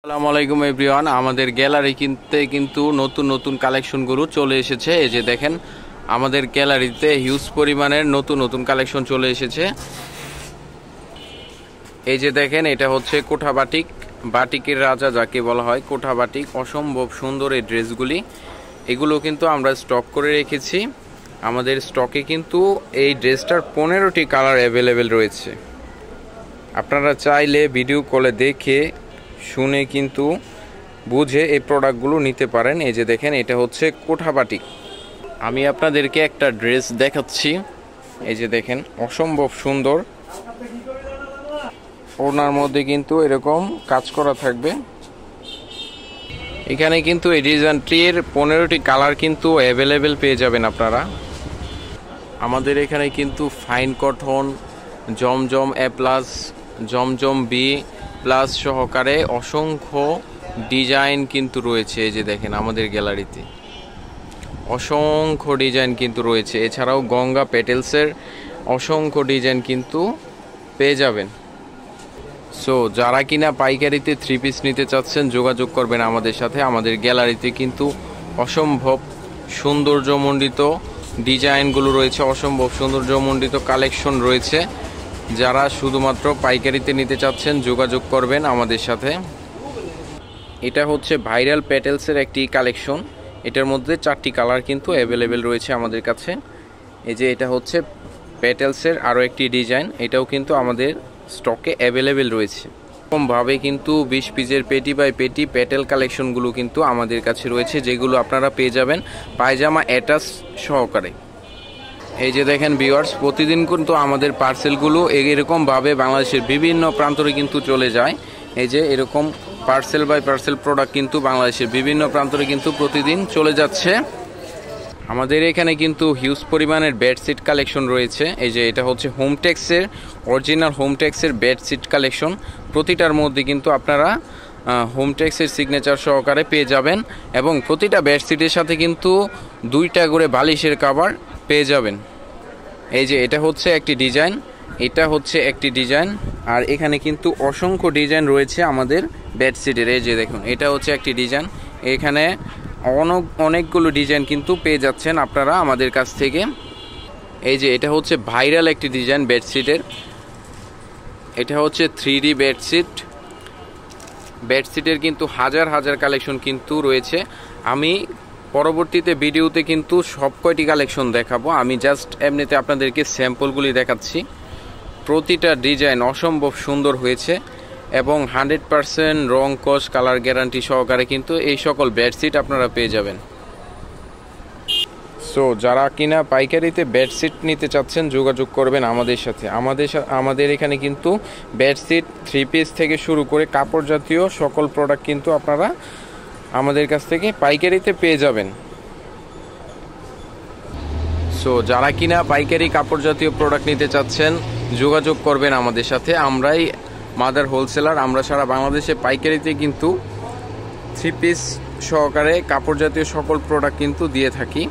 আসসালামু আলাইকুম এভরিওয়ান। আমাদের গ্যালারি কিন্তু নতুন নতুন কালেকশনগুলো চলে এসেছে। এই যে দেখেন, আমাদের গ্যালারিতে হিউজ পরিমাণের নতুন নতুন কালেকশন চলে এসেছে। এই যে দেখেন, এটা হচ্ছে কোঠা বাটিক, বাটিকের রাজা যাকে বলা হয়, কোঠা বাটিক। অসম্ভব সুন্দর এই ড্রেসগুলি, এগুলো কিন্তু আমরা স্টক করে রেখেছি। আমাদের স্টকে কিন্তু এই ড্রেসটার 15টি কালার অ্যাভেলেবেল রয়েছে। আপনারা চাইলে ভিডিও কলে দেখে শুনে কিন্তু বুঝে এই প্রোডাক্টগুলো নিতে পারেন। এই যে দেখেন, এটা হচ্ছে কোঠা বাটিক। আমি আপনাদেরকে একটা ড্রেস দেখাচ্ছি। এই যে দেখেন, অসম্ভব সুন্দর। ওনার মধ্যে কিন্তু এরকম কাজ করা থাকবে। এখানে কিন্তু এই ডিজাইনটির 15টি কালার কিন্তু অ্যাভেলেবেল পেয়ে যাবেন আপনারা। আমাদের এখানে কিন্তু ফাইন কটন, জমজম এ প্লাস, জমজম বি প্লাস সহকারে অসংখ্য ডিজাইন কিন্তু রয়েছে। এই যে দেখেন, আমাদের গ্যালারিতে অসংখ্য ডিজাইন কিন্তু রয়েছে। এছাড়াও গঙ্গা পেটেলসের অসংখ্য ডিজাইন কিন্তু পেয়ে যাবেন। সো যারা কিনা পাইকারিতে 3 পিস নিতে চাচ্ছেন, যোগাযোগ করবেন আমাদের সাথে। আমাদের গ্যালারিতে কিন্তু অসম্ভব সৌন্দর্যমণ্ডিত ডিজাইনগুলো রয়েছে, অসম্ভব সৌন্দর্যমণ্ডিত কালেকশন রয়েছে। যারা শুধুমাত্র পাইকারিতে নিতে চাচ্ছেন, যোগাযোগ করবেন আমাদের সাথে। এটা হচ্ছে ভাইরাল পেটেলসের একটি কালেকশন। এটার মধ্যে 4টি কালার কিন্তু অ্যাভেলেবেল রয়েছে আমাদের কাছে। এই যে এটা হচ্ছে পেটেলসের আরও একটি ডিজাইন, এটাও কিন্তু আমাদের স্টকে অ্যাভেলেবেল রয়েছে। এরকমভাবে কিন্তু 20 পিসের পেটি বাই পেটি পেটেল কালেকশনগুলো কিন্তু আমাদের কাছে রয়েছে, যেগুলো আপনারা পেয়ে যাবেন পায়জামা অ্যাটাচ সহকারে। এই যে দেখেন ভিউয়ার্স, প্রতিদিন কিন্তু আমাদের পার্সেলগুলো এরকমভাবে বাংলাদেশের বিভিন্ন প্রান্তরে কিন্তু চলে যায়। এই যে এরকম পার্সেল বাই পার্সেল প্রোডাক্ট কিন্তু বাংলাদেশের বিভিন্ন প্রান্তরে কিন্তু প্রতিদিন চলে যাচ্ছে। আমাদের এখানে কিন্তু হিউজ পরিমাণের বেডশিট কালেকশন রয়েছে। এই যে এটা হচ্ছে হোমটেক্সের, অরিজিনাল হোমটেক্সের বেডশিট কালেকশন। প্রতিটার মধ্যে কিন্তু আপনারা হোমটেক্সের সিগনেচার সহকারে পেয়ে যাবেন, এবং প্রতিটা বেডশিটের সাথে কিন্তু 2টা করে বালিশের কভার পেয়ে যাবেন। এই যে এটা হচ্ছে একটি ডিজাইন, এটা হচ্ছে একটি ডিজাইন, আর এখানে কিন্তু অসংখ্য ডিজাইন রয়েছে আমাদের বেডশিটের। এই যে দেখুন, এটা হচ্ছে একটি ডিজাইন। এখানে অনেকগুলো ডিজাইন কিন্তু পেয়ে যাচ্ছেন আপনারা আমাদের কাছ থেকে। এই যে এটা হচ্ছে ভাইরাল একটি ডিজাইন বেডশিটের। এটা হচ্ছে 3D বেডশিট। বেডশিটের কিন্তু হাজার হাজার কালেকশন কিন্তু রয়েছে। আমি পরবর্তীতে ভিডিওতে কিন্তু সব কয়টি কালেকশন দেখাবো। আমি জাস্ট এমনিতে আপনাদেরকে স্যাম্পলগুলি দেখাচ্ছি। প্রতিটা ডিজাইন অসম্ভব সুন্দর হয়েছে, এবং 100% রং কস কালার গ্যারান্টি সহকারে কিন্তু এই সকল বেডশিট আপনারা পেয়ে যাবেন। সো যারা কিনা পাইকারিতে বেডশিট নিতে চাচ্ছেন, যোগাযোগ করবেন আমাদের সাথে। আমাদের এখানে কিন্তু বেডশিট 3 পিস থেকে শুরু করে কাপড় জাতীয় সকল প্রোডাক্ট কিন্তু আপনারা আমাদের কাছ থেকে পাইকারিতে পেয়ে যাবেন। সো যারা কিনা পাইকারি কাপড় জাতীয় প্রোডাক্ট নিতে চাচ্ছেন, যোগাযোগ করবেন আমাদের সাথে। আমরাই মাদার হোলসেলার। আমরা সারা বাংলাদেশে পাইকারিতে কিন্তু 3 পিস সহকারে কাপড় জাতীয় সকল প্রোডাক্ট কিন্তু দিয়ে থাকি।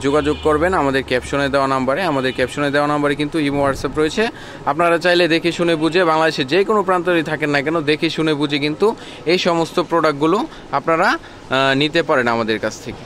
যোগাযোগ করবেন আমাদের ক্যাপশনে দেওয়া নাম্বারে। আমাদের ক্যাপশনে দেওয়া নাম্বারে কিন্তু ইমো হোয়াটসঅ্যাপ রয়েছে। আপনারা চাইলে দেখে শুনে বুঝে, বাংলাদেশের যে কোনো প্রান্তরেই থাকেন না কেন, দেখে শুনে বুঝে কিন্তু এই সমস্ত প্রোডাক্টগুলো আপনারা নিতে পারেন আমাদের কাছ থেকে।